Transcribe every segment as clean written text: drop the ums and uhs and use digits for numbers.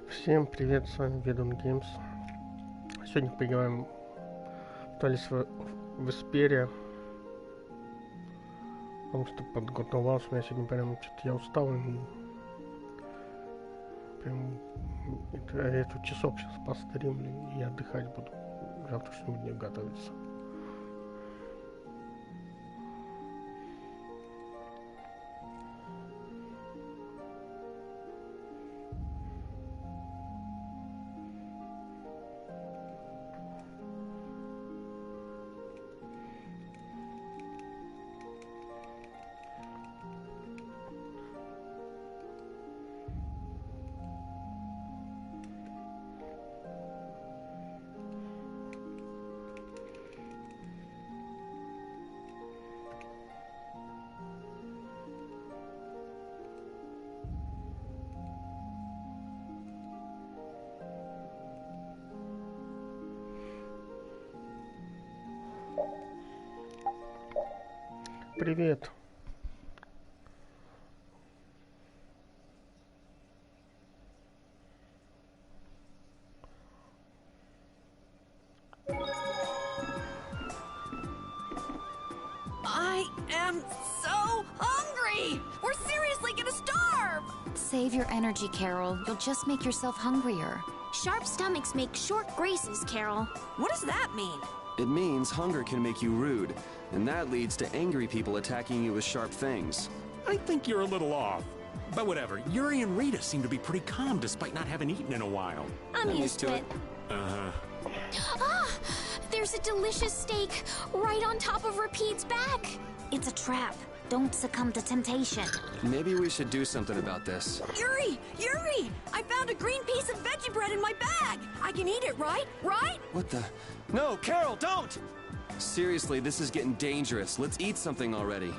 Всем привет, с вами Ведун Геймс. Сегодня поиграем в Tales of Vesperia. Потому что подготовился, у меня сегодня прям что-то я устал. Прям это часок сейчас постримлю и отдыхать буду. Завтрашнему дню готовиться. Привет. I am so hungry! We're seriously gonna starve! Save your energy, Carol. You'll just make yourself hungrier. Sharp stomachs make short graces, Carol. What does that mean? It means hunger can make you rude, and that leads to angry people attacking you with sharp things. I think you're a little off. But whatever, Yuri and Rita seem to be pretty calm despite not having eaten in a while. I'm used to it. Uh-huh. Ah! There's a delicious steak right on top of Repeat's back. It's a trap. Don't succumb to temptation. Maybe we should do something about this. Yuri! Yuri! I found a green piece of veggie bread in my bag! I can eat it, right? Right? What the? No, Carol, don't! Seriously, this is getting dangerous. Let's eat something already.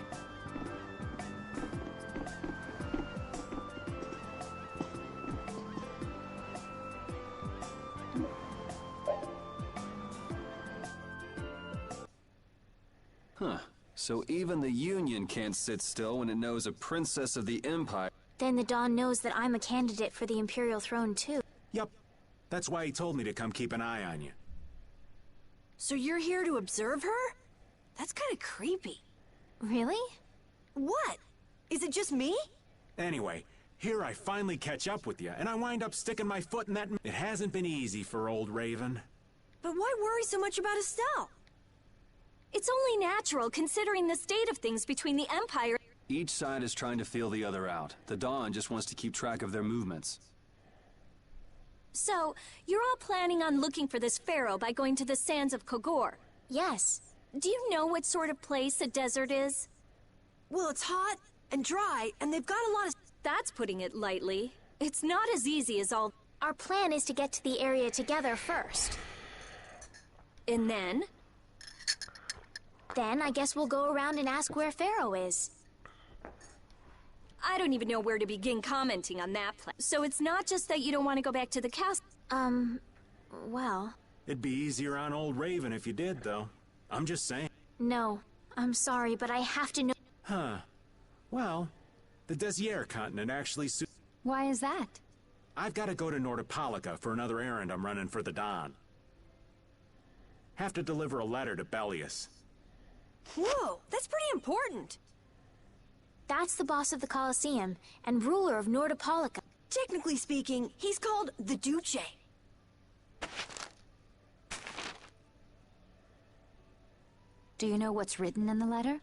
Huh. So even the Union can't sit still when it knows a princess of the Empire. Then the Dawn knows that I'm a candidate for the Imperial throne, too. Yup. That's why he told me to come keep an eye on you. So you're here to observe her? That's kind of creepy. Really? What? Is it just me? Anyway, here I finally catch up with you, and I wind up sticking my foot in that... It hasn't been easy for old Raven. But why worry so much about Estelle? It's only natural, considering the state of things between the Empire... Each side is trying to feel the other out. The Dawn just wants to keep track of their movements. So, you're all planning on looking for this pharaoh by going to the sands of Kogor? Yes. Do you know what sort of place a desert is? Well, it's hot and dry, and they've got a lot of... That's putting it lightly. It's not as easy as all... Our plan is to get to the area together first. And then? Then I guess we'll go around and ask where Pharaoh is. I don't even know where to begin commenting on that plan. So it's not just that you don't want to go back to the castle. Well... It'd be easier on old Raven if you did, though. I'm just saying. No, I'm sorry, but I have to know... Huh. Well, the Desier continent actually suits... Why is that? I've got to go to Nordopolica for another errand I'm running for the Dawn. Have to deliver a letter to Bellius. Whoa, that's pretty important. That's the boss of the Colosseum and ruler of Nordopolica. Technically speaking, he's called the Duce. Do you know what's written in the letter?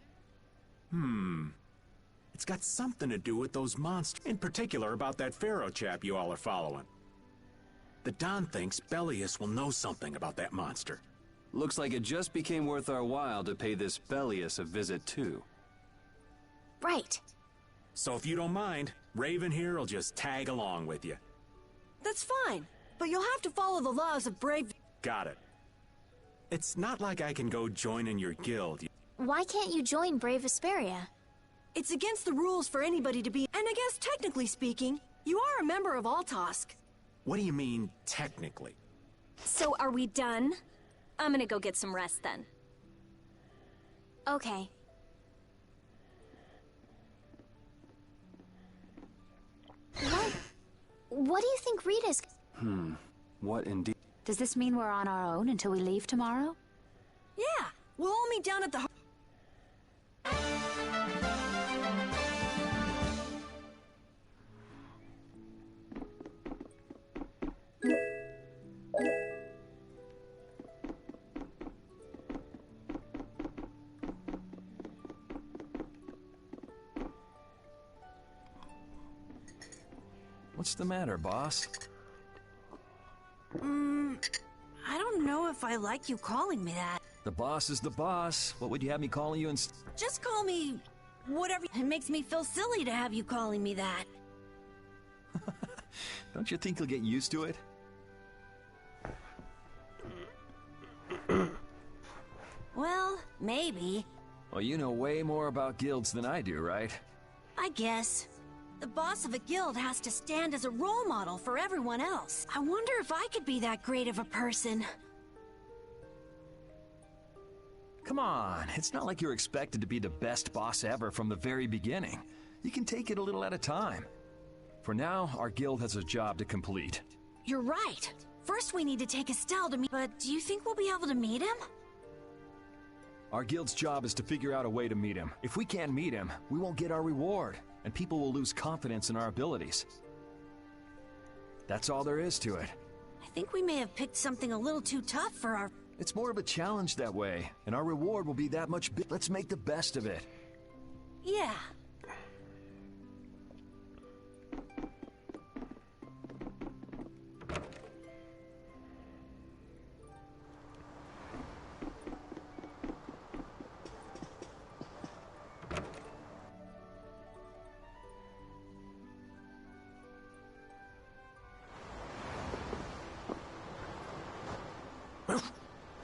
It's got something to do with those monsters. In particular about that Pharaoh chap you all are following. The Don thinks Bellius will know something about that monster. Looks like it just became worth our while to pay this Bellius a visit too. Right. So if you don't mind, Raven here will just tag along with you. That's fine, but you'll have to follow the laws of brave... Got it. It's not like I can go join in your guild. Why can't you join Brave Vesperia? It's against the rules for anybody to be... And I guess technically speaking, you are a member of Altosk. What do you mean, technically? So are we done? I'm gonna go get some rest then. Okay. What do you think Rita's... What indeed? Does this mean we're on our own until we leave tomorrow? Yeah, we'll all meet down at the... What's the matter, boss? I don't know if I like you calling me that. The boss is the boss. What would you have me calling you instead? Just call me whatever. It makes me feel silly to have you calling me that. Don't you think you'll get used to it? Well, maybe. Well, you know way more about guilds than I do, right? I guess. The boss of a guild has to stand as a role model for everyone else. I wonder if I could be that great of a person. Come on, it's not like you're expected to be the best boss ever from the very beginning. You can take it a little at a time. For now, our guild has a job to complete. You're right. First we need to take Estelle to meet... But do you think we'll be able to meet him? Our guild's job is to figure out a way to meet him. If we can't meet him, we won't get our reward, and people will lose confidence in our abilities. That's all there is to it. I think we may have picked something a little too tough for our... It's more of a challenge that way, and our reward will be that much big. Let's make the best of it. Yeah.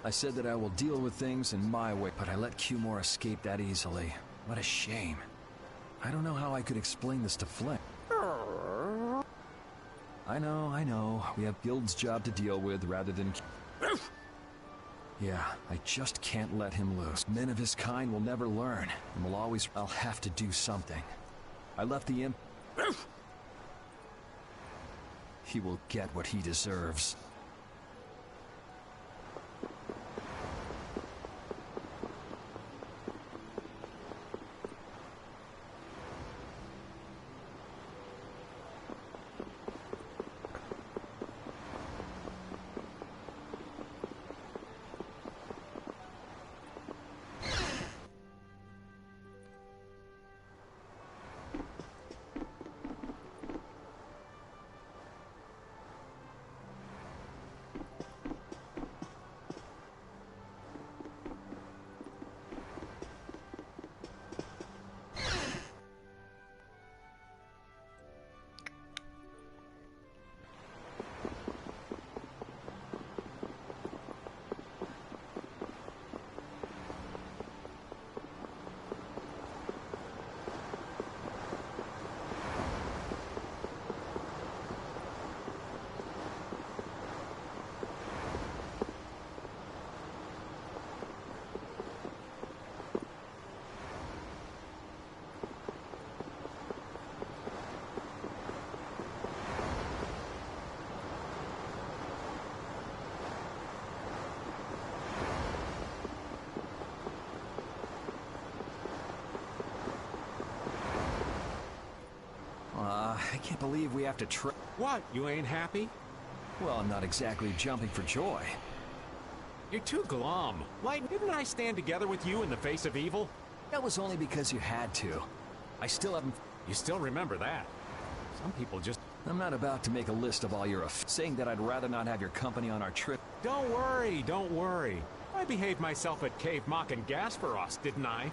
I said that I will deal with things in my way, but I let Cumore escape that easily. What a shame. I don't know how I could explain this to Flynn. I know. We have Guild's job to deal with rather than... Yeah, I just can't let him loose. Men of his kind will never learn, and will always... I'll have to do something. I left the imp... He will get what he deserves. I can't believe we have to try... What? You ain't happy? Well, I'm not exactly jumping for joy. You're too glum. Like, didn't I stand together with you in the face of evil? That was only because you had to. I still haven't... You still remember that. Some people just... I'm not about to make a list of all your saying that I'd rather not have your company on our trip. Don't worry. I behaved myself at Cave Mock and Gasperos, didn't I?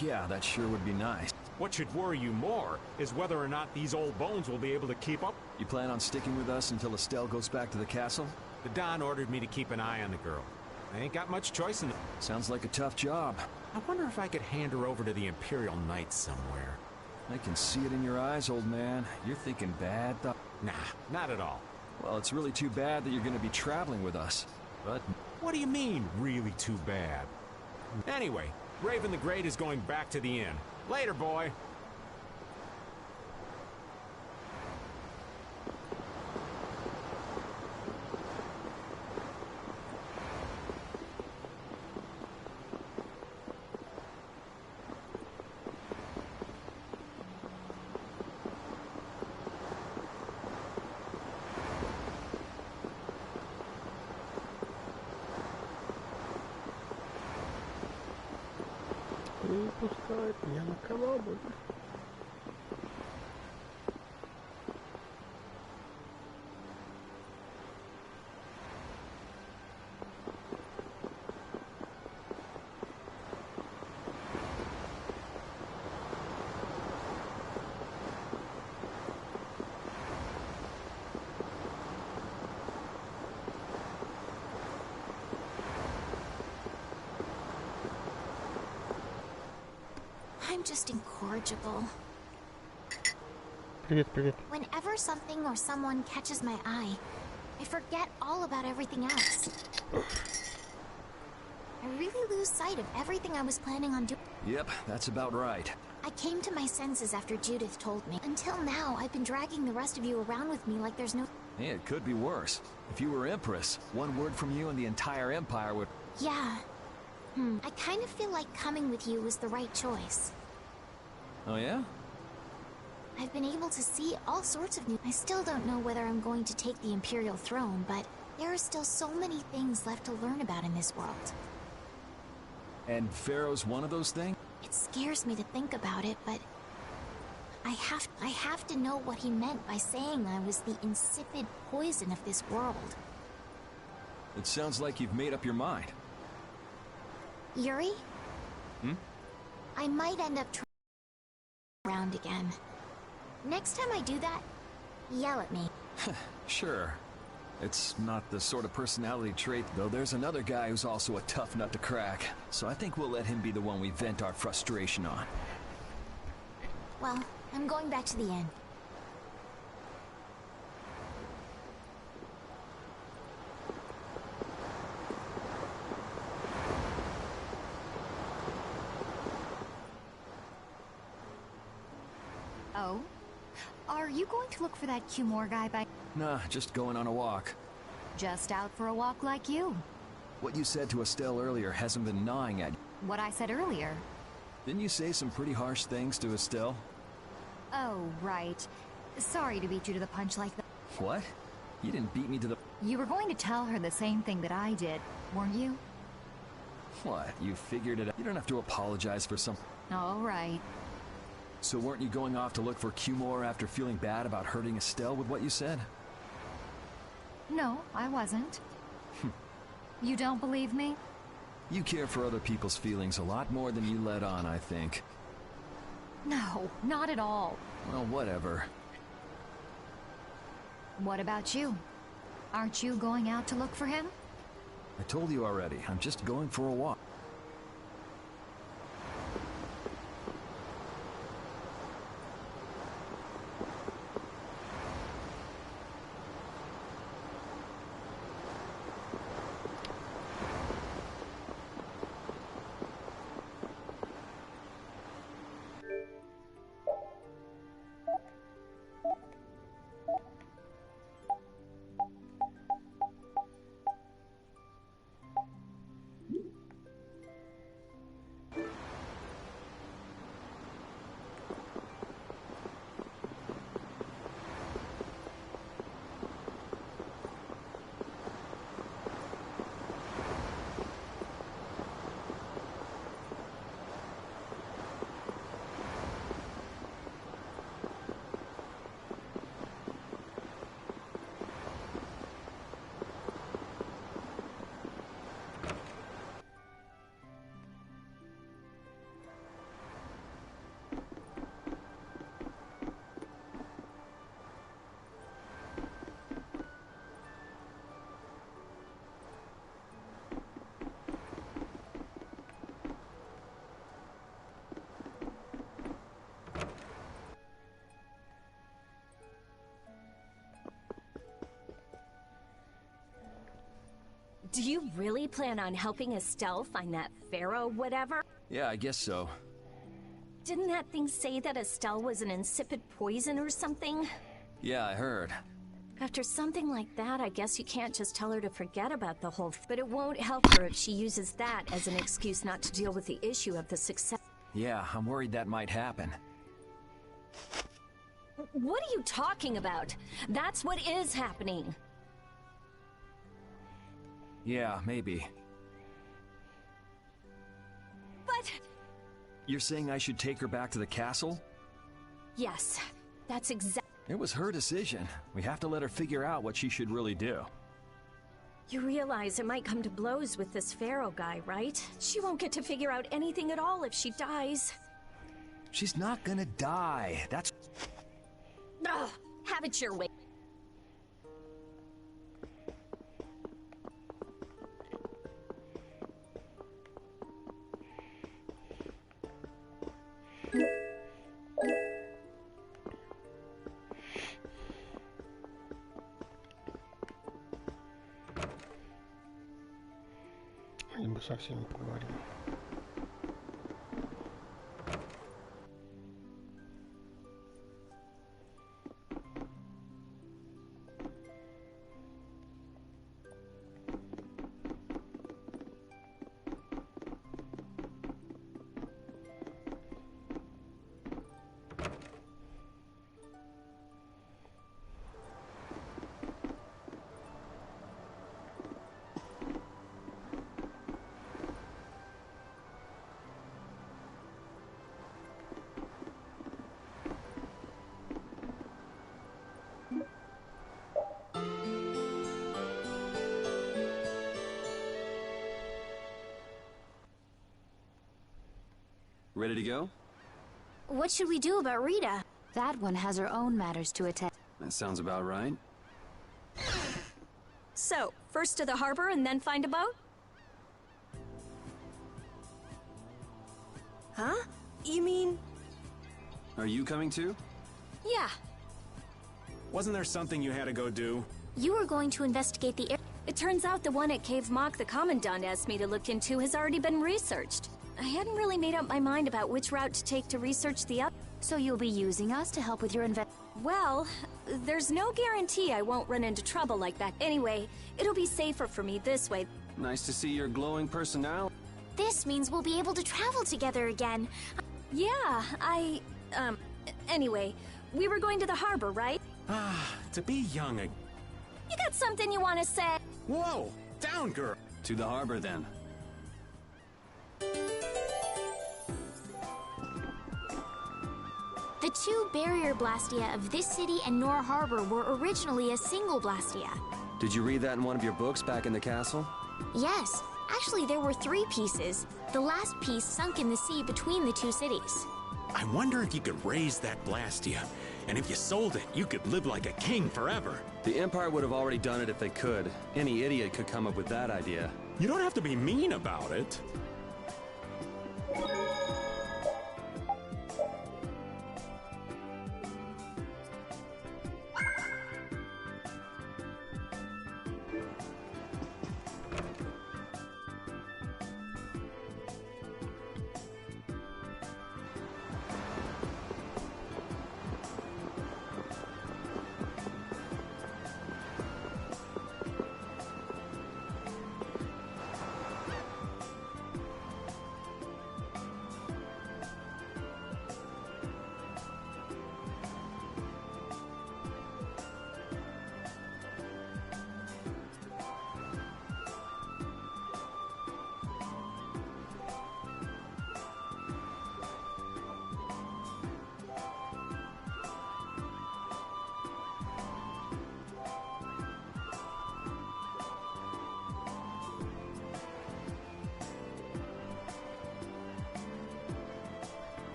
Yeah, that sure would be nice. What should worry you more is whether or not these old bones will be able to keep up. You plan on sticking with us until Estelle goes back to the castle? The Don ordered me to keep an eye on the girl. I ain't got much choice in the... Sounds like a tough job. I wonder if I could hand her over to the Imperial Knights somewhere. I can see it in your eyes, old man. You're thinking bad thoughts. Nah, not at all. Well, it's really too bad that you're going to be traveling with us. But... What do you mean, really too bad? Anyway, Raven the Great is going back to the inn. Later, boy. знает, я на корабль. I'm just incorrigible. Привет, привет. Whenever something or someone catches my eye, I forget all about everything else. I really lose sight of everything I was planning on doing. Yep, that's about right. I came to my senses after Judith told me. Until now, I've been dragging the rest of you around with me like there's no... Hey, it could be worse. If you were Empress, one word from you and the entire Empire would... Yeah. I kind of feel like coming with you was the right choice. Oh yeah? I've been able to see all sorts of new... I still don't know whether I'm going to take the Imperial throne, but there are still so many things left to learn about in this world. And Pharaoh's one of those things? It scares me to think about it, but... I have to know what he meant by saying I was the insipid poison of this world. It sounds like you've made up your mind. Yuri? I might end up around again. Next time I do that, yell at me. Sure. It's not the sort of personality trait, though there's another guy who's also a tough nut to crack. So I think we'll let him be the one we vent our frustration on. Well, I'm going back to the inn. Oh? Are you going to look for that Cumore guy by... Nah, just going on a walk. Just out for a walk like you? What you said to Estelle earlier hasn't been gnawing at you. What I said earlier. Didn't you say some pretty harsh things to Estelle? Oh, right. Sorry to beat you to the punch like that. What? You didn't beat me to the... You were going to tell her the same thing that I did, weren't you? What? You figured it out? You don't have to apologize for something. All right. So weren't you going off to look for Cumore after feeling bad about hurting Estelle with what you said? No, I wasn't. You don't believe me? You care for other people's feelings a lot more than you let on, I think. No, not at all. Well, whatever. What about you? Aren't you going out to look for him? I told you already, I'm just going for a walk. Do you really plan on helping Estelle find that pharaoh whatever? Yeah, I guess so. Didn't that thing say that Estelle was an insipid poison or something? Yeah, I heard. After something like that, I guess you can't just tell her to forget about the whole but it won't help her if she uses that as an excuse not to deal with the issue of the success. Yeah, I'm worried that might happen. What are you talking about? That's what is happening. Yeah, maybe. But... You're saying I should take her back to the castle? Yes, that's exactly. It was her decision. We have to let her figure out what she should really do. You realize it might come to blows with this Pharaoh guy, right? She won't get to figure out anything at all if she dies. She's not gonna die. That's... Ugh, have it your way. Либо со всеми поговорим. Ready to go? What should we do about Rita? That one has her own matters to attend. That sounds about right. So, first to the harbor and then find a boat? Huh? You mean... Are you coming too? Yeah. Wasn't there something you had to go do? You were going to investigate the It turns out the one at Cave Mock the Commandant asked me to look into has already been researched. I hadn't really made up my mind about which route to take to research the other. So you'll be using us to help with your Well, there's no guarantee I won't run into trouble like that. Anyway, it'll be safer for me this way. Nice to see your glowing personality. This means we'll be able to travel together again. Yeah, anyway, we were going to the harbor, right? To be young again. You got something you want to say? Whoa! Down, girl! To the harbor, then. The two barrier blastia of this city and Nor Harbor were originally a single blastia. Did you read that in one of your books back in the castle? Yes, actually there were 3 pieces. The last piece sunk in the sea between the 2 cities. I wonder if you could raise that Blastia. And if you sold it, you could live like a king forever. The Empire would have already done it if they could. Any idiot could come up with that idea. You don't have to be mean about it.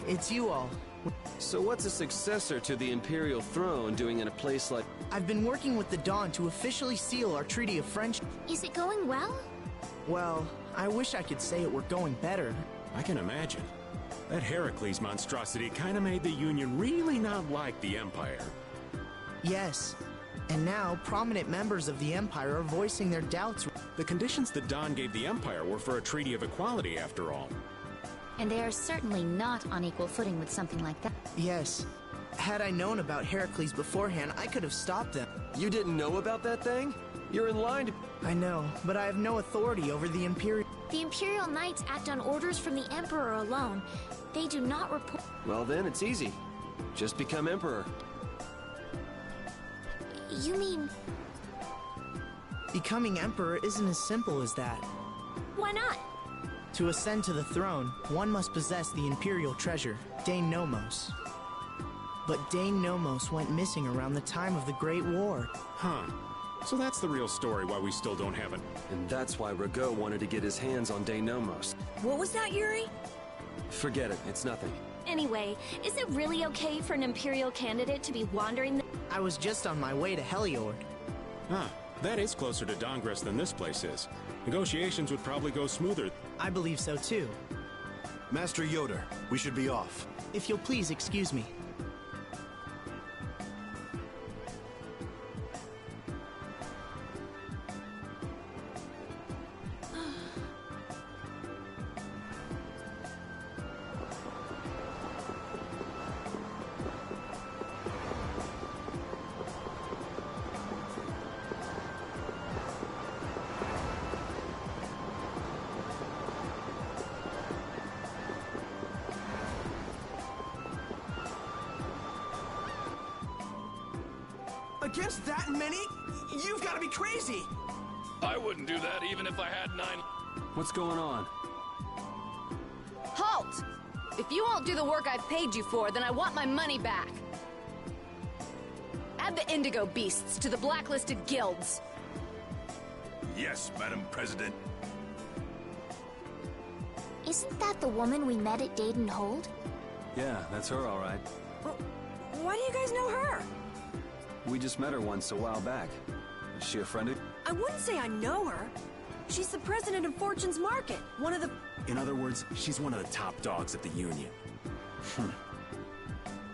it's you all. So what's a successor to the Imperial throne doing in a place like... I've been working with the Dawn to officially seal our Treaty of Friendship. Is it going well? Well, I wish I could say it were going better. I can imagine. That Heracles monstrosity kinda made the Union really not like the Empire. Yes. And now, prominent members of the Empire are voicing their doubts. The conditions the Dawn gave the Empire were for a treaty of equality, after all. And they are certainly not on equal footing with something like that. Yes. Had I known about Heracles beforehand, I could have stopped them. You didn't know about that thing? You're in line to... I know, but I have no authority over the Imperial... The Imperial Knights act on orders from the Emperor alone. They do not report... Well then, it's easy. Just become Emperor. You mean... Becoming Emperor isn't as simple as that. Why not? To ascend to the throne, one must possess the Imperial treasure, Dane Nomos. But Dane Nomos went missing around the time of the Great War. Huh. So that's the real story why we still don't have it. And that's why Rago wanted to get his hands on Dane Nomos. What was that, Yuri? Forget it, it's nothing. Anyway, is it really okay for an Imperial candidate to be wandering I was just on my way to Heliord. Ah, that is closer to Dongress than this place is. Negotiations would probably go smoother. I believe so too. Master Yoder, we should be off. If you'll please excuse me. Against that many? You've got to be crazy! I wouldn't do that even if I had 9... What's going on? Halt! If you won't do the work I've paid you for, then I want my money back. Add the Indigo Beasts to the blacklisted guilds. Yes, Madam President. Isn't that the woman we met at Dayton Hold? Yeah, that's her, all right. Why do you guys know her? We just met her once a while back. Is she a friend of... I wouldn't say I know her. She's the president of Fortune's Market, one of the... In other words, she's one of the top dogs at the Union.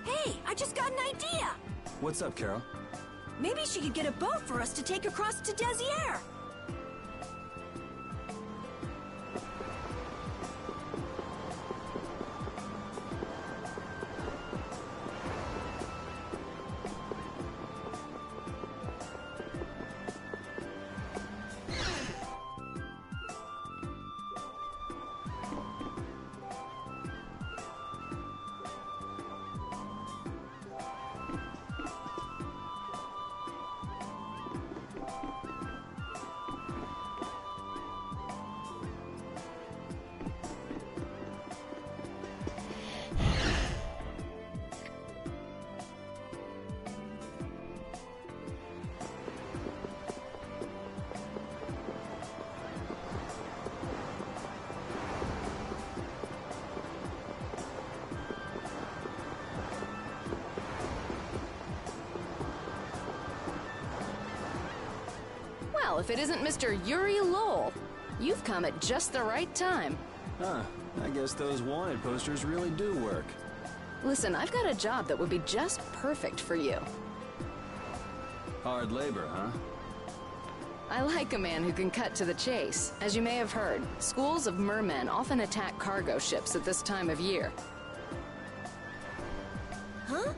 Hey, I just got an idea! What's up, Carol? Maybe she could get a boat for us to take across to Desier. Well, if it isn't Mr. Yuri Lowell, you've come at just the right time. Huh, I guess those wanted posters really do work. Listen, I've got a job that would be just perfect for you. Hard labor, huh? I like a man who can cut to the chase. As you may have heard, schools of mermen often attack cargo ships at this time of year. Huh?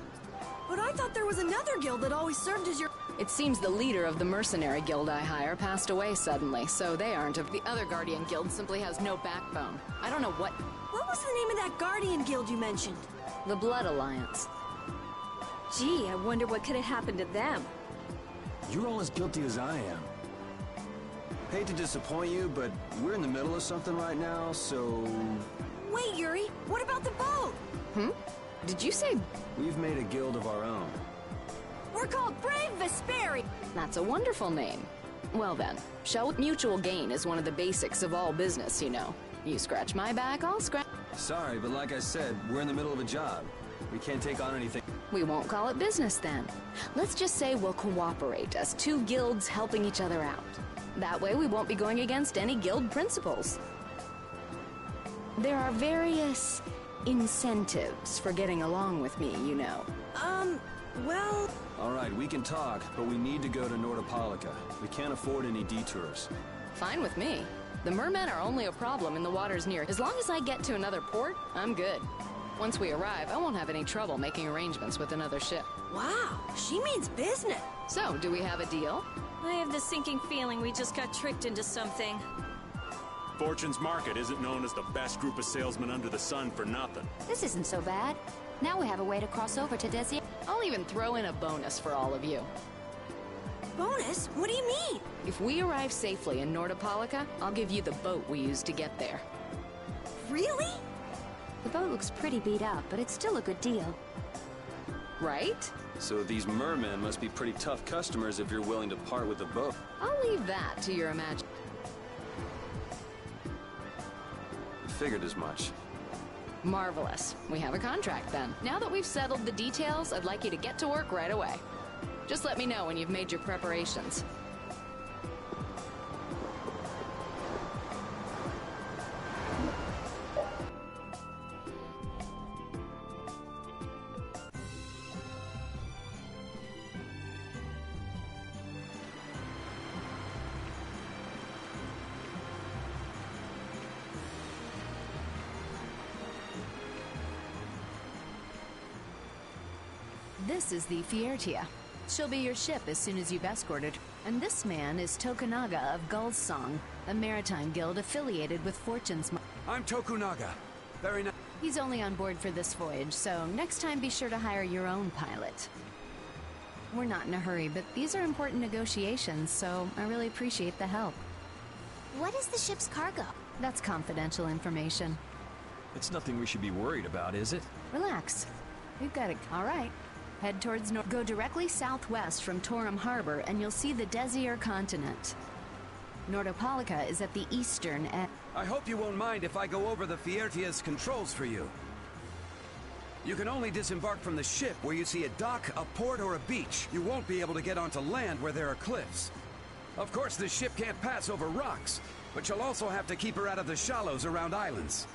But I thought there was another guild that always served as your... It seems the leader of the mercenary guild I hire passed away suddenly, so they aren't of the other Guardian guild simply has no backbone. I don't know what... What was the name of that Guardian guild you mentioned? The Blood Alliance. Gee, I wonder what could have happened to them. You're all as guilty as I am. Hate to disappoint you, but we're in the middle of something right now, so... Wait, Yuri, what about the boat? Did you say... We've made a guild of our own. We're called Brave Vesperia. That's a wonderful name. Well then, mutual gain is one of the basics of all business, you know. You scratch my back, I'll scratch... Sorry, but like I said, we're in the middle of a job. We can't take on anything. We won't call it business then. Let's just say we'll cooperate as two guilds helping each other out. That way we won't be going against any guild principles. There are various incentives for getting along with me, you know. Well... Alright, we can talk, but we need to go to Nordopolica. We can't afford any detours. Fine with me. The mermen are only a problem in the waters near. As long as I get to another port, I'm good. Once we arrive, I won't have any trouble making arrangements with another ship. Wow, she means business. So, do we have a deal? I have the sinking feeling we just got tricked into something. Fortune's Market isn't known as the best group of salesmen under the sun for nothing. This isn't so bad. Now we have a way to cross over to Desi. I'll even throw in a bonus for all of you. Bonus? What do you mean? If we arrive safely in Nordopolica, I'll give you the boat we used to get there. Really? The boat looks pretty beat up, but it's still a good deal. Right? So these mermen must be pretty tough customers if you're willing to part with the boat. I'll leave that to your imagination. Figured as much. Marvelous. We have a contract then. Now that we've settled the details, I'd like you to get to work right away. Just let me know when you've made your preparations. This is the Fiertia. She'll be your ship as soon as you've escorted her. And this man is Tokunaga of Gull's Song, a maritime guild affiliated with Fortune's Market. I'm Tokunaga. Very nice. He's only on board for this voyage, so next time be sure to hire your own pilot. We're not in a hurry, but these are important negotiations, so I really appreciate the help. What is the ship's cargo? That's confidential information. It's nothing we should be worried about, is it? Relax. We've got it. All right. Head towards north. Go directly southwest from Torum Harbor, and you'll see the Desier continent. Nordopolica is at the eastern end. I hope you won't mind if I go over the Fiertia's controls for you. You can only disembark from the ship where you see a dock, a port, or a beach. You won't be able to get onto land where there are cliffs. Of course, the ship can't pass over rocks, but you'll also have to keep her out of the shallows around islands.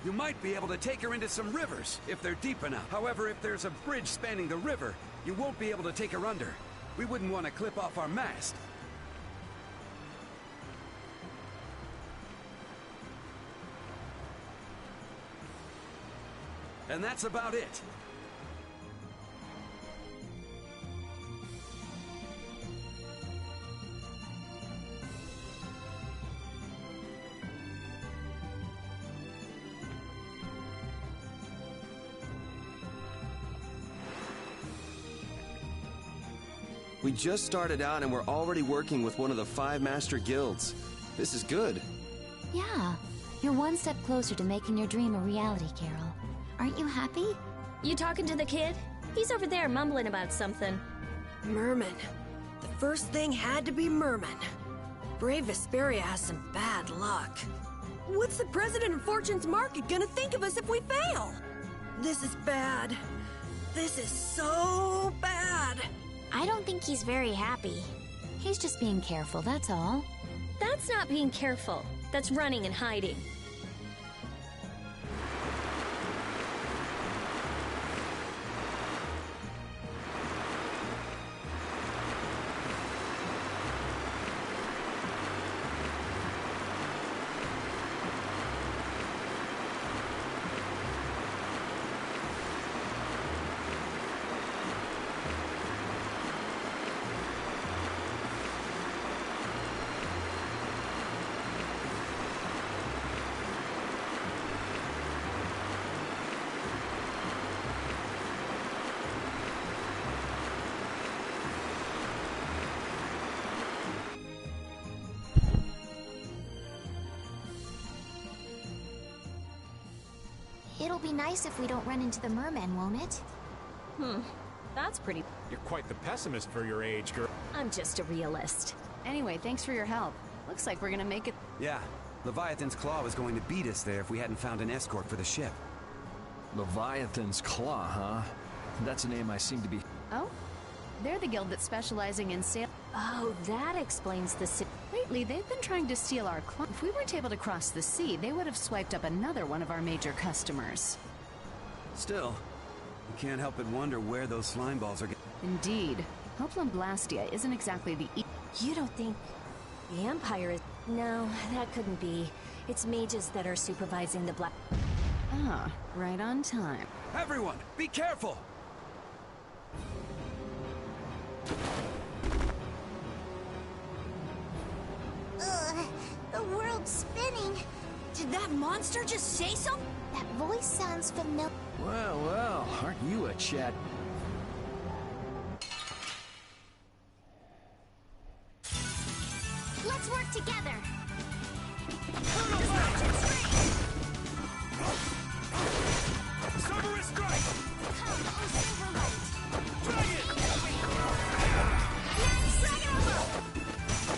You might be able to take her into some rivers, if they're deep enough. However, if there's a bridge spanning the river, you won't be able to take her under. We wouldn't want to clip off our mast. And that's about it. We just started out and we're already working with one of the 5 master guilds. This is good. Yeah, you're one step closer to making your dream a reality, Carol. Aren't you happy? You talking to the kid? He's over there mumbling about something. Merman. The first thing had to be Merman. Brave Vesperia has some bad luck. What's the president of Fortune's Market gonna think of us if we fail? This is bad. This is so bad. I don't think he's very happy. He's just being careful, that's all. That's not being careful. That's running and hiding. It'll be nice if we don't run into the mermen, won't it? That's pretty... You're quite the pessimist for your age, girl. I'm just a realist. Anyway, thanks for your help. Looks like we're gonna make it. Yeah, Leviathan's Claw was going to beat us there if we hadn't found an escort for the ship. Leviathan's Claw, huh? That's a name I seem to be... Oh? They're the guild that's specializing in sale. Oh, that explains the Lately, they've been trying to steal our cloth. If we weren't able to cross the sea, they would have swiped up another one of our major customers. Still, you can't help but wonder where those slime balls are getting. Indeed. Hopelum Blastia isn't exactly the... You don't think the Empire is... No, that couldn't be. It's mages that are supervising the black... Ah, right on time. Everyone, be careful! The world's spinning. Did that monster just say so? That voice sounds familiar. Well, well, aren't you a chat? Let's work together. Cerberus strike! Come, oh Silverlight. Drag it!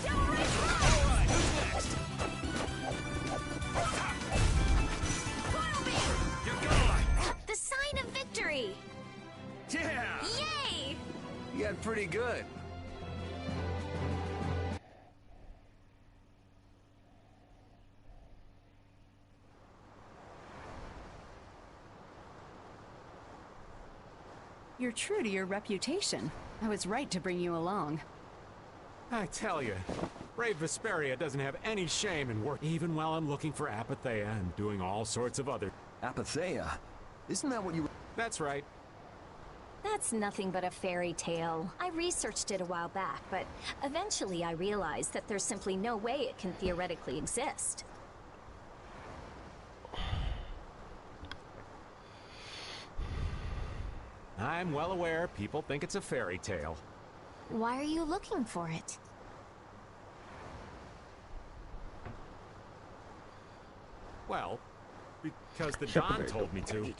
Alright, who's next? You're gone! The sign of victory! Yeah! Yay! You got pretty good. You're true to your reputation. I was right to bring you along. I tell you, Brave Vesperia doesn't have any shame in work, even while I'm looking for Apatheia and doing all sorts of other... Apatheia? Isn't that what you... That's right. That's nothing but a fairy tale. I researched it a while back, but eventually I realized that there's simply no way it can theoretically exist. I'm well aware people think it's a fairy tale. Why are you looking for it? Well, because the Don told me to.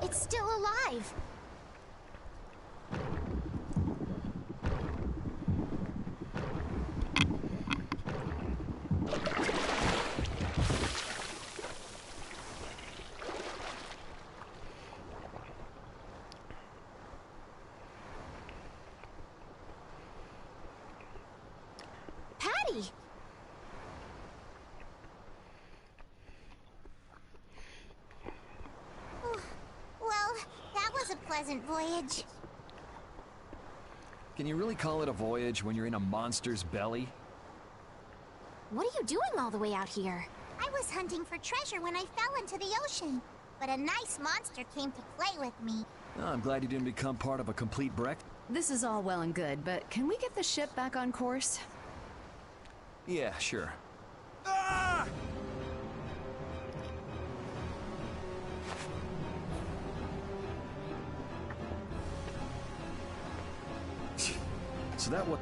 It's still alive. Patty! Well, that was a pleasant voyage. Can you really call it a voyage when you're in a monster's belly? What are you doing all the way out here? I was hunting for treasure when I fell into the ocean, but a nice monster came to play with me. Oh, I'm glad you didn't become part of a complete breakfast. This is all well and good, but can we get the ship back on course? Yeah, sure. Ah! So that was...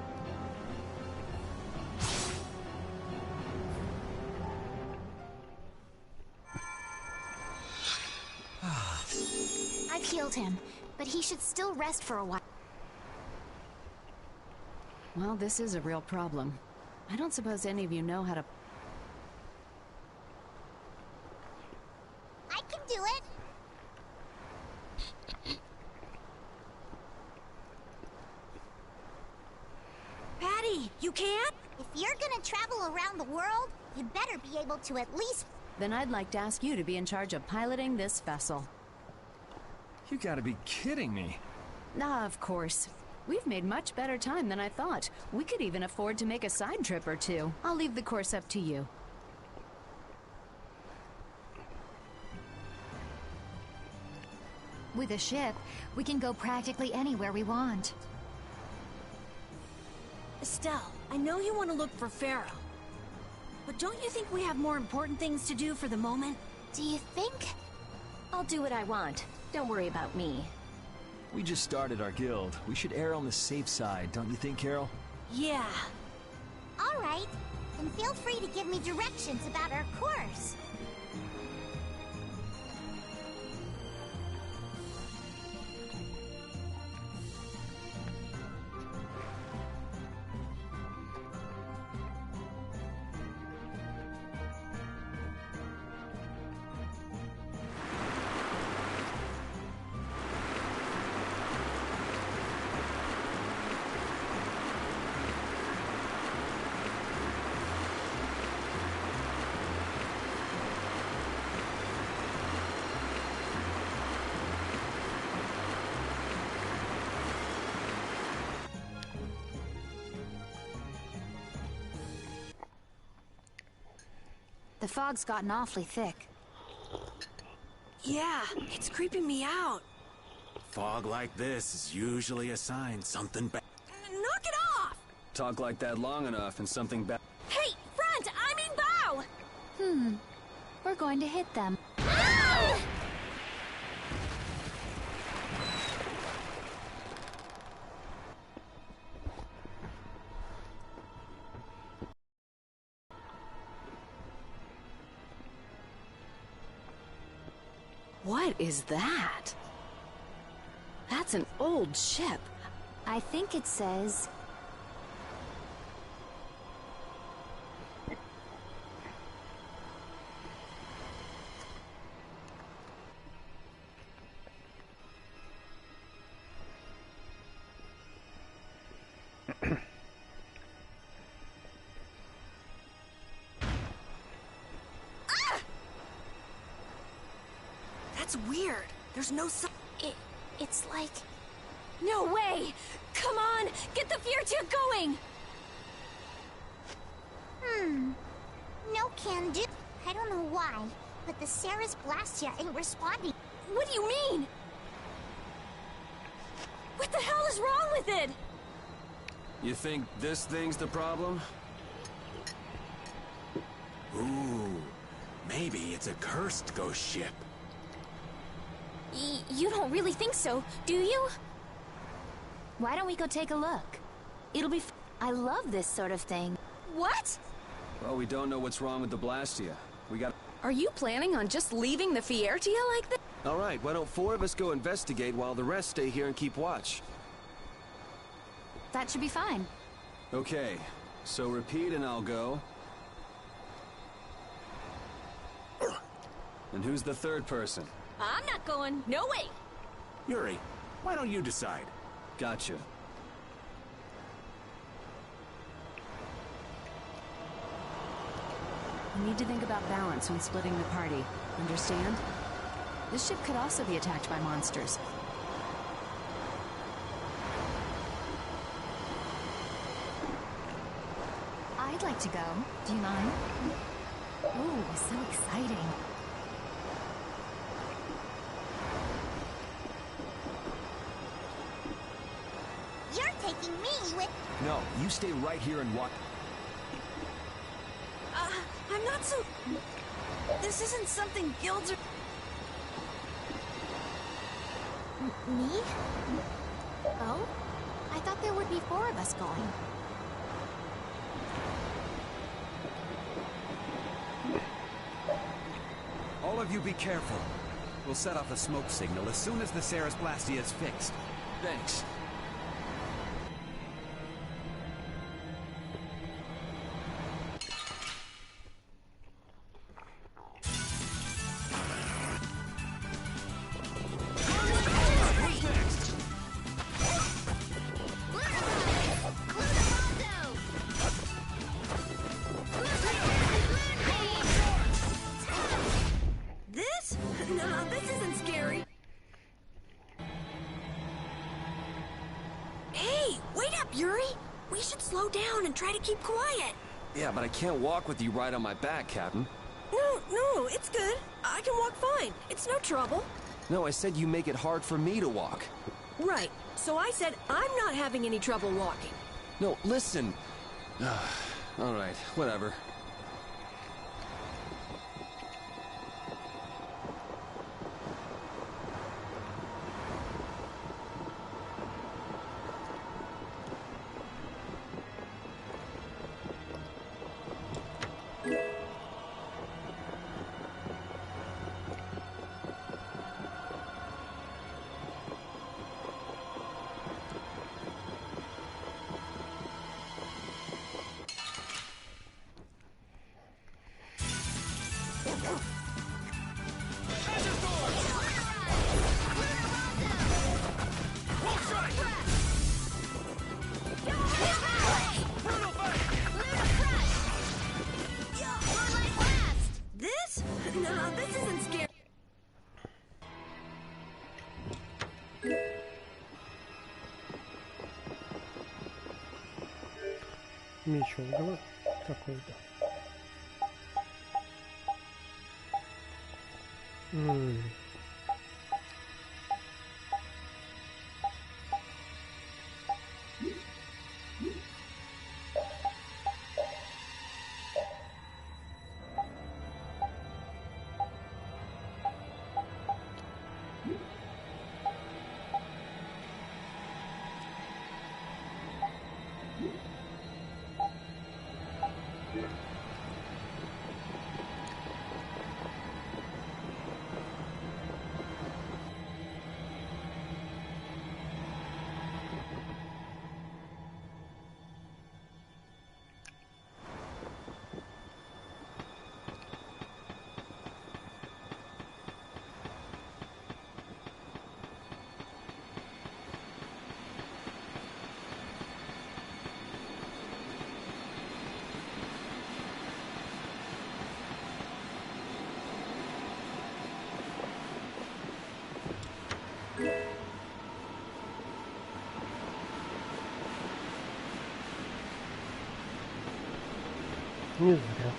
I've healed him, but he should still rest for a while. Well, this is a real problem. I don't suppose any of you know how to... I can do it! Patty, you can't? If you're gonna travel around the world, you'd better be able to at least... Then I'd like to ask you to be in charge of piloting this vessel. You gotta be kidding me. Ah, of course. We've made much better time than I thought. We could even afford to make a side trip or two. I'll leave the course up to you. With a ship, we can go practically anywhere we want. Estelle, I know you want to look for Pharaoh. But don't you think we have more important things to do for the moment? Do you think? I'll do what I want. Don't worry about me. We just started our guild. We should err on the safe side, don't you think, Carol? Yeah. All right. Then feel free to give me directions about our course. The fog's gotten awfully thick. Yeah, it's creeping me out. Fog like this is usually a sign something bad. Knock it off! Talk like that long enough and something bad... Hey, front! I mean bow! We're going to hit them. What is that? That's an old ship. I think it says... That's weird. There's no sign. It's like... No way! Come on! Get the Fiertia going! No can do. I don't know why, but the Sarah's Blastia ain't responding. What do you mean? What the hell is wrong with it? You think this thing's the problem? Ooh, maybe it's a cursed ghost ship. You don't really think so, do you? Why don't we go take a look? It'll be I love this sort of thing. What? Well, we don't know what's wrong with the Blastia. We got... Are you planning on just leaving the Fiertia like that? All right, why don't 4 of us go investigate while the rest stay here and keep watch? That should be fine. Okay, so repeat and I'll go. And who's the third person? I'm not going. No way. Yuri, why don't you decide? Gotcha. You need to think about balance when splitting the party. Understand? This ship could also be attacked by monsters. I'd like to go. Do you mind? Ooh, so exciting. You're taking me with... No, you stay right here and watch. I'm not so... This isn't something guilds are... Me? Oh? I thought there would be 4 of us going. All of you be careful. We'll set off a smoke signal as soon as the Ceres Blastia is fixed. Thanks. Try to keep quiet. Yeah, but I can't walk with you right on my back, Captain. No, it's good. I can walk fine. It's no trouble. No, I said you make it hard for me to walk. Right. So I said I'm not having any trouble walking. No, listen. All right, whatever. Меч угла какой-то. Не зря.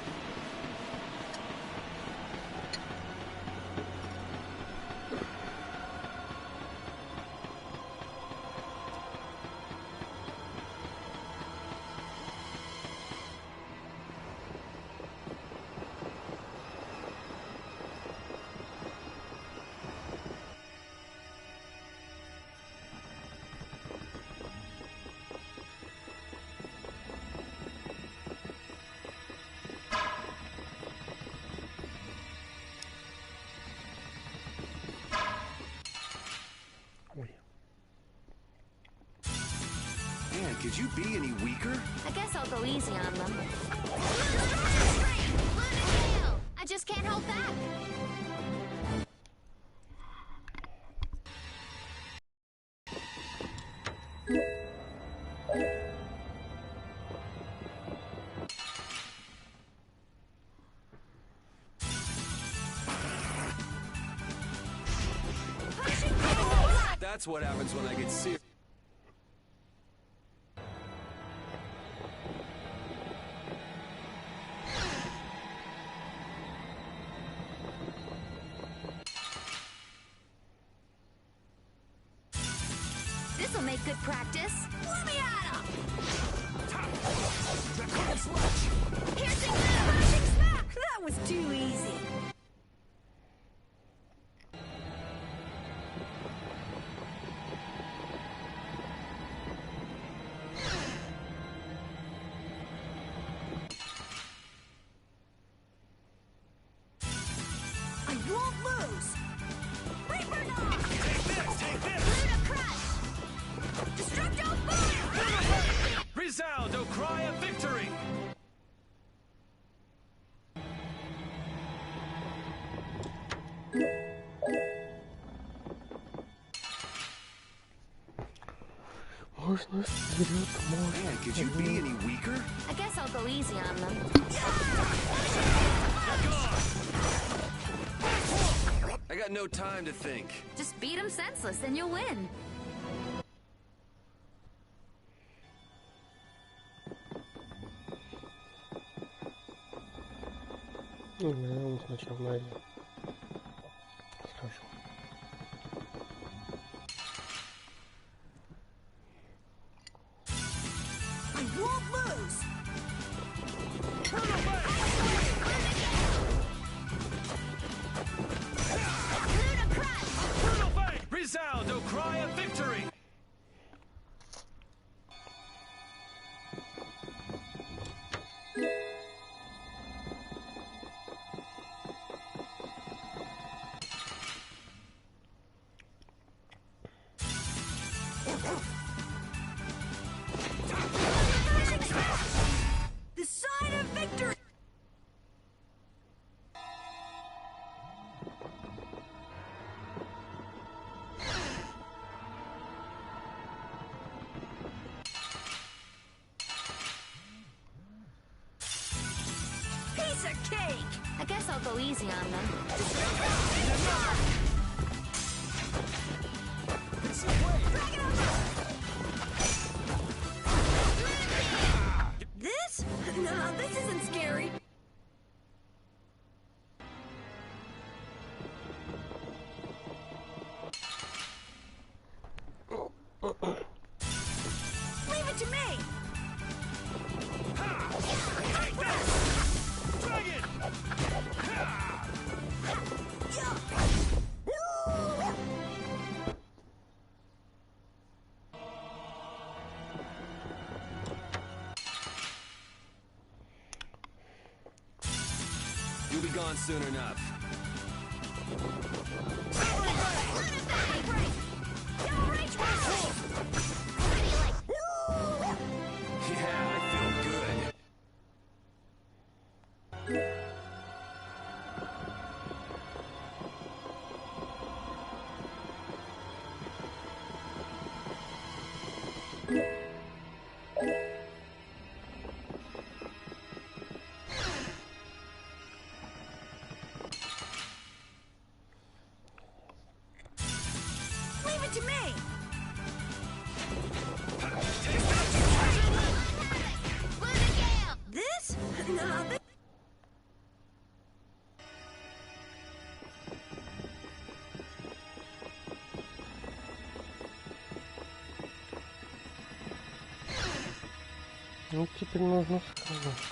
Man, could you be any weaker? I guess I'll go easy on them. I just can't hold back. That's what happens when I get serious. This'll make good practice. Let me at him! Piercing smack! That was too easy. Можно вперед, можно. Man, could you be any weaker? I guess I'll go easy on them. I got no time to think. Just beat them senseless, then you'll win. Ну, наверное, сначала найдем. Скажу. I won't lose. Resound, O cry of victory! The sign of victory. Piece of cake. I guess I'll go easy on them. This? No, this isn't scary. Leave it to me. You'll be gone soon enough. Yeah, I feel good. Leave it to me. This? No, this. Ну, теперь нужно сказать.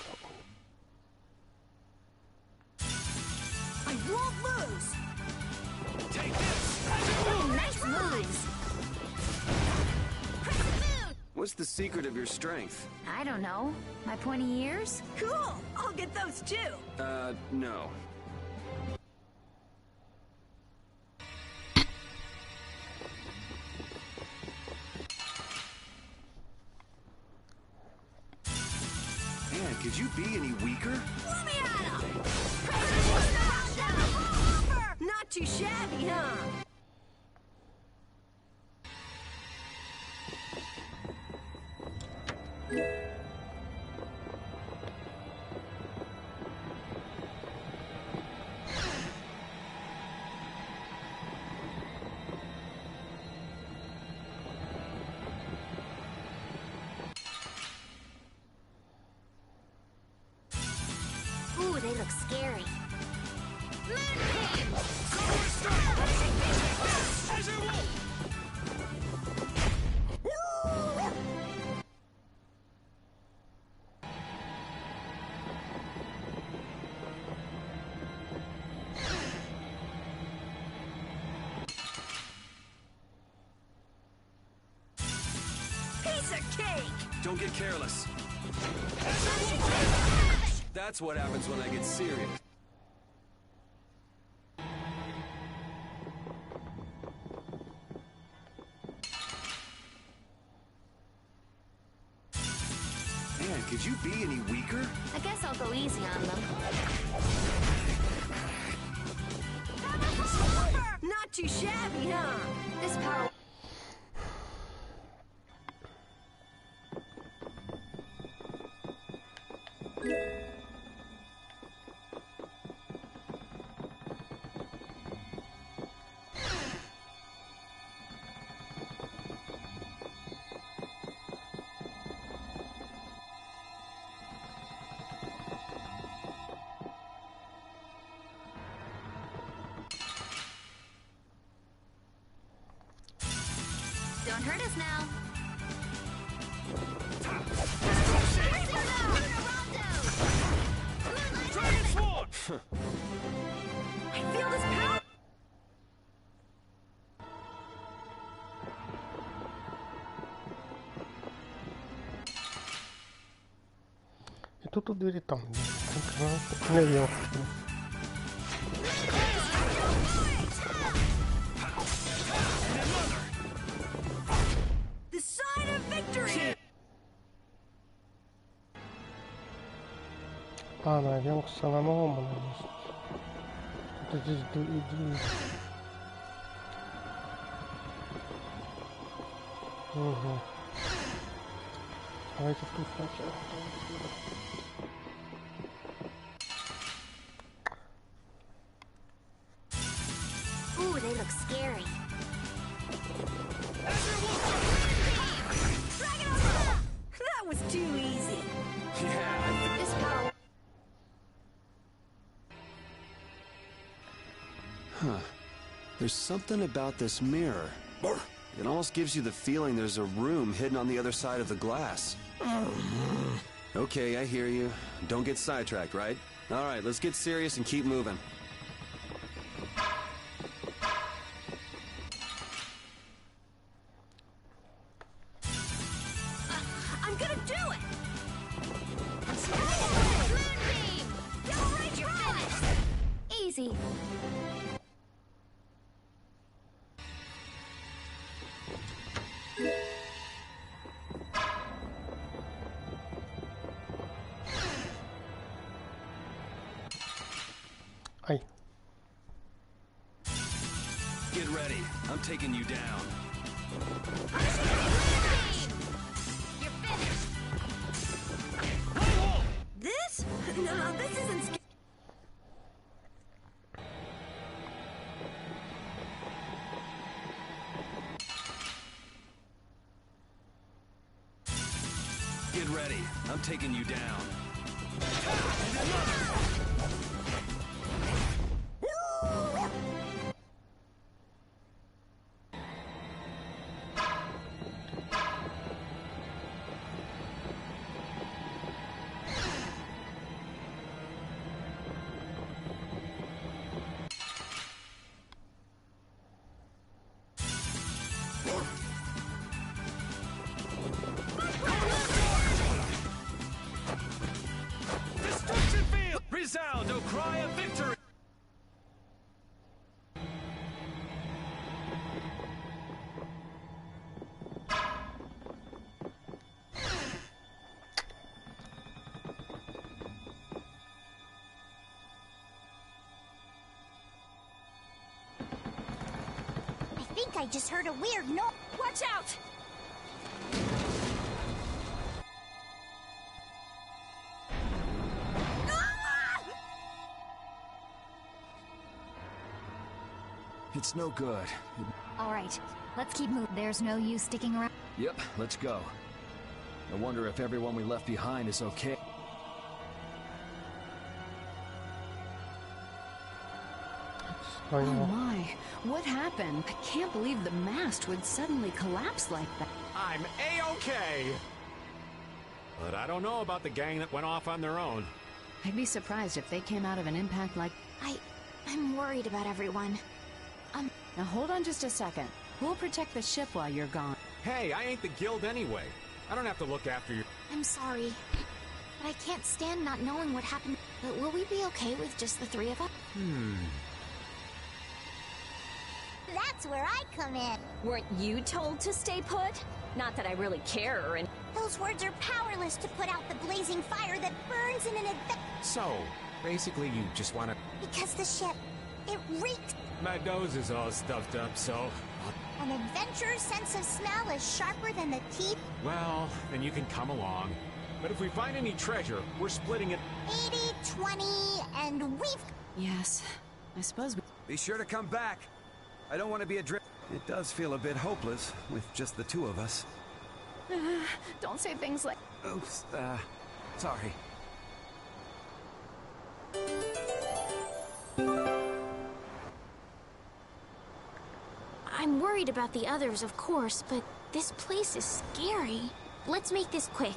I won't lose. Nice moves. What's the secret of your strength? I don't know. My pointy ears? Cool. I'll get those too. No. Man, could you be any weaker? Let me at him. Not too shabby, huh? Ooh, they look scary. Piece of cake. Don't get careless. That's what happens when I get serious. Man, could you be any weaker? I guess I'll go easy on them. Not too shabby, huh? This power... Don't hurt us now. I feel this power. И тут у двери там. Не видел. The sign of victory. А, навернулся на новом. Это здесь двери. Угу. Давайте тут сначала. Ooh, they look scary. That was too easy. Yeah. This power... Huh. There's something about this mirror. It almost gives you the feeling there's a room hidden on the other side of the glass. Okay, I hear you. Don't get sidetracked, right? All right, let's get serious and keep moving. I'm gonna do it. Moonbeam! You're finished! Easy. Ай. Get ready. I'm taking you down. You're finished! This? No, this isn't scary. Get ready. I'm taking you down. Destruction field! Resound, O cry of victory! I think I just heard a weird noise. Watch out! It's no good. All right, let's keep moving. There's no use sticking around. Yep, let's go. I wonder if everyone we left behind is okay. Oh my, what happened? I can't believe the mast would suddenly collapse like that. I'm A-okay. But I don't know about the gang that went off on their own. I'd be surprised if they came out of an impact like... I'm worried about everyone. Now hold on just a second. We'll protect the ship while you're gone. Hey, I ain't the guild anyway. I don't have to look after you. I'm sorry, but I can't stand not knowing what happened. But will we be okay with just the three of us? That's where I come in. Weren't you told to stay put? Not that I really care or anything. Those words are powerless to put out the blazing fire that burns in an adventure. So, basically you just wanna... Because the ship, It reeks. My nose is all stuffed up, so... An adventurer's sense of smell is sharper than the teeth. Well, then you can come along. But if we find any treasure, we're splitting it... 80, 20, and we've... Yes, I suppose we... Be sure to come back. I don't want to be adrift. It does feel a bit hopeless with just the two of us. Don't say things like... Oops, sorry. I'm worried about the others, of course, but this place is scary. Let's make this quick.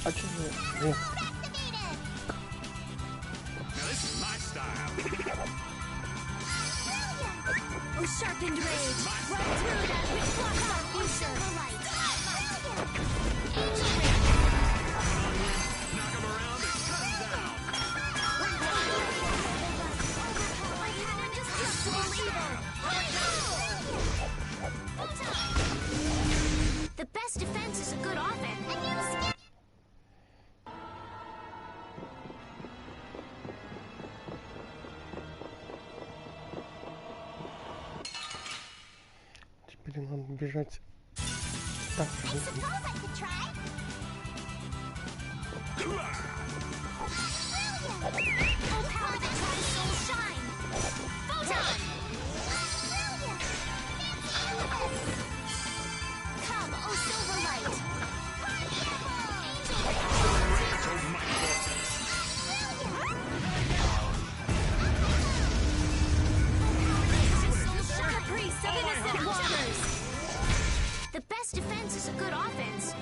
А что же? Now this is my style. Oh, sharpened rage! Run through that which blocks our future! Knock him around and cut him down. The best defense is a good offense. Блин, надо бежать. Так, The best defense is a good offense.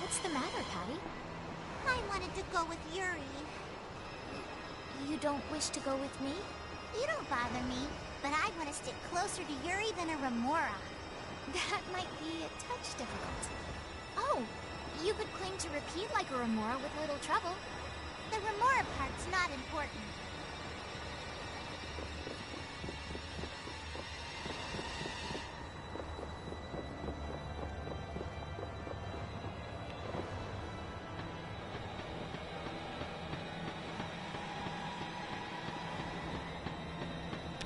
What's the matter, Patty? I wanted to go with Yuri. You don't wish to go with me? You don't bother me, but I want to stick closer to Yuri than a Remora. That might be a touch difficult. Oh, you could claim to repeat like a Remora with little trouble. The Remora part's not important.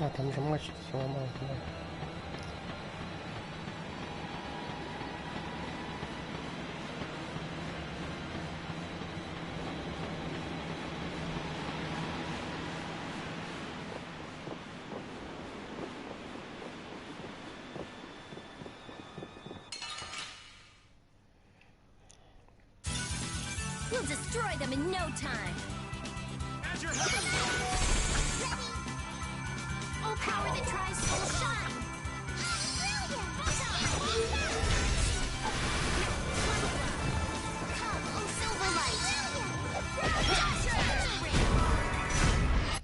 А, там же мачта сломал, да. We'll destroy them in no time. As your heaven. Oh, power that tries to shine! Come, oh Silverlight!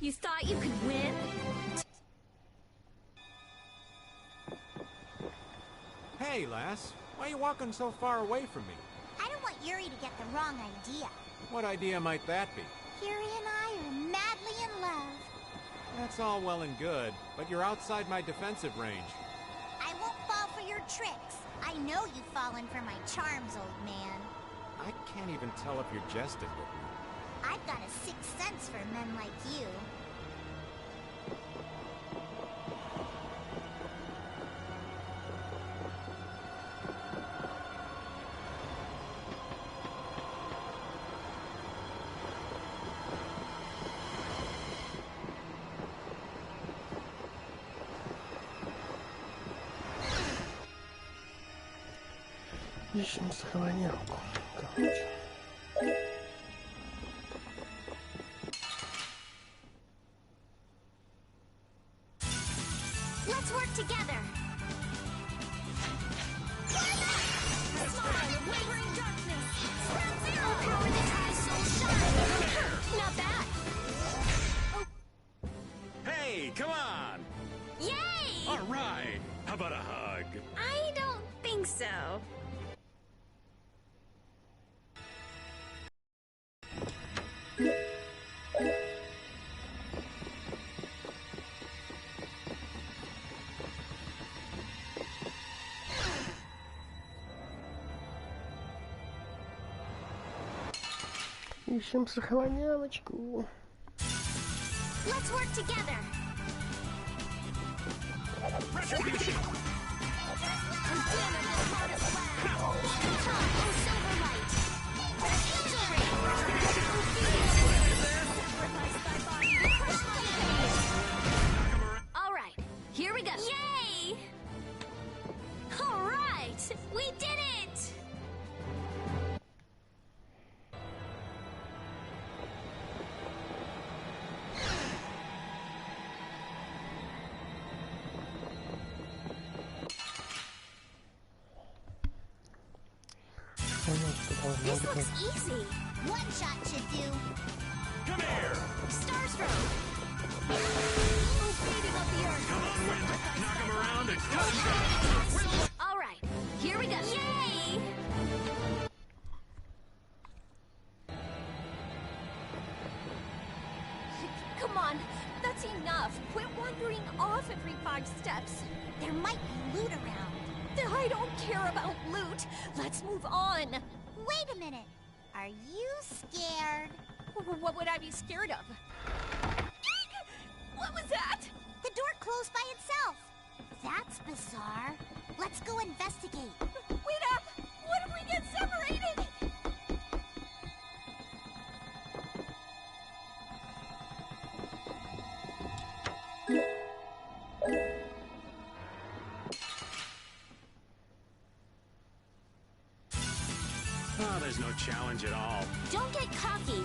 You thought you could win? Hey, lass. Why are you walking so far away from me? I don't want Yuri to get the wrong idea. What idea might that be? Yuri and I are madly in love. That's all well and good, but you're outside my defensive range. I won't fall for your tricks. I know you've fallen for my charms, old man. I can't even tell if you're jesting with me. I've got a sixth sense for men like you. Ищем сохранялку. Короче. Let's work together! Not bad. Hey, come on! Yay! All right. How about a hug? I don't think so. Ищем сохранялочку. Let's work together! Retribution! All right, here we go. Yay! All right, we did it! This looks easy. One shot should do. Come here! Starstroke! Oh, beating up the earth. Come on, Wind. Knock him around and cut him down. All right, here we go. Yay! Come on, that's enough. Quit wandering off every 5 steps. There might be loot around. I don't care about loot. Let's move on. Wait a minute. Are you scared? What would I be scared of? What was that? The door closed by itself. That's bizarre. Let's go investigate. Wait up! What if we get separated? Oh, there's no challenge at all. Don't get cocky.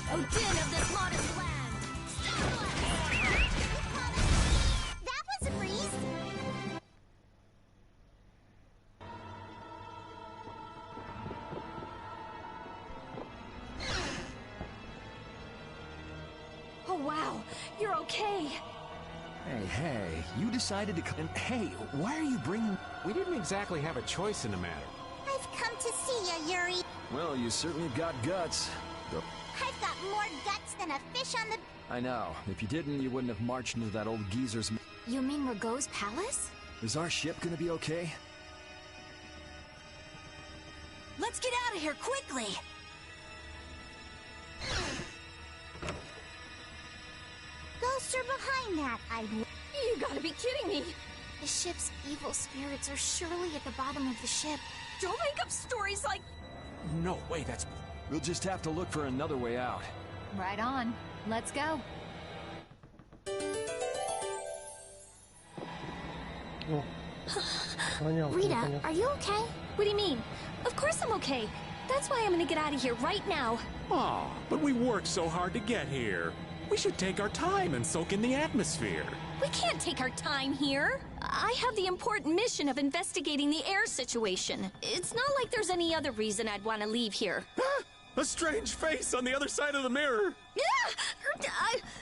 Odin of this modest land. That was a breeze. Oh wow, you're okay. Hey, you decided to come. And hey, why are you bringing? We didn't exactly have a choice in the matter. I've come to see ya, Yuri. Well, you certainly got guts. I've got more guts than a fish on the... I know. If you didn't, you wouldn't have marched into that old geezer's... You mean Rago's palace? Is our ship gonna be okay? Let's get out of here quickly! Ghosts are behind that, You gotta be kidding me! The ship's evil spirits are surely at the bottom of the ship. Don't make up stories like... No way, that's... We'll just have to look for another way out. Right on. Let's go. Rita, are you okay? What do you mean? Of course I'm okay. That's why I'm gonna get out of here right now. Aw, but we worked so hard to get here. We should take our time and soak in the atmosphere. We can't take our time here. I have the important mission of investigating the air situation. It's not like there's any other reason I'd want to leave here. A strange face on the other side of the mirror.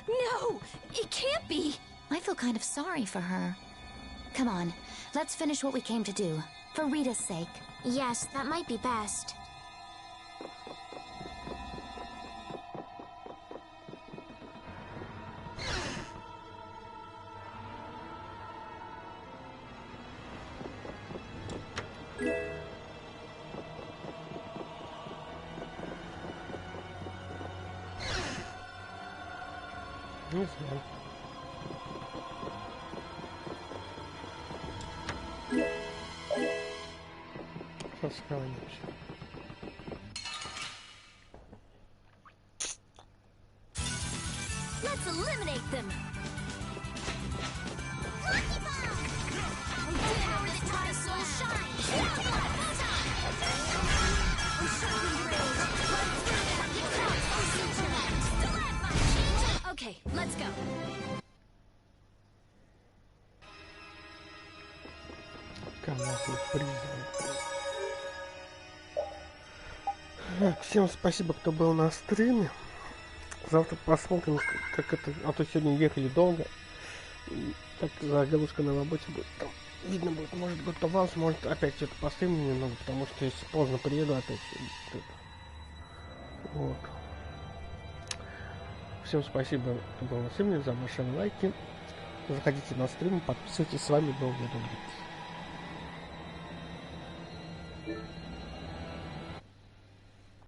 No, it can't be. I feel kind of sorry for her. Come on, let's finish what we came to do. For Rita's sake. Yes, that might be best. Не знаю. Сейчас сохранимся. Let's eliminate them. Okay, let's go. Канал призрак. Всем спасибо, кто был на стриме. Завтра посмотрим, как это... А то сегодня ехали долго. И так загрузка на работе будет. Там видно будет, может готовался, может опять что-то постримлю немного, потому что если поздно приеду, опять... Вот. Всем спасибо, кто был на стриме, за ваши лайки. Заходите на стрим, подписывайтесь. С вами был Ведун Геймс.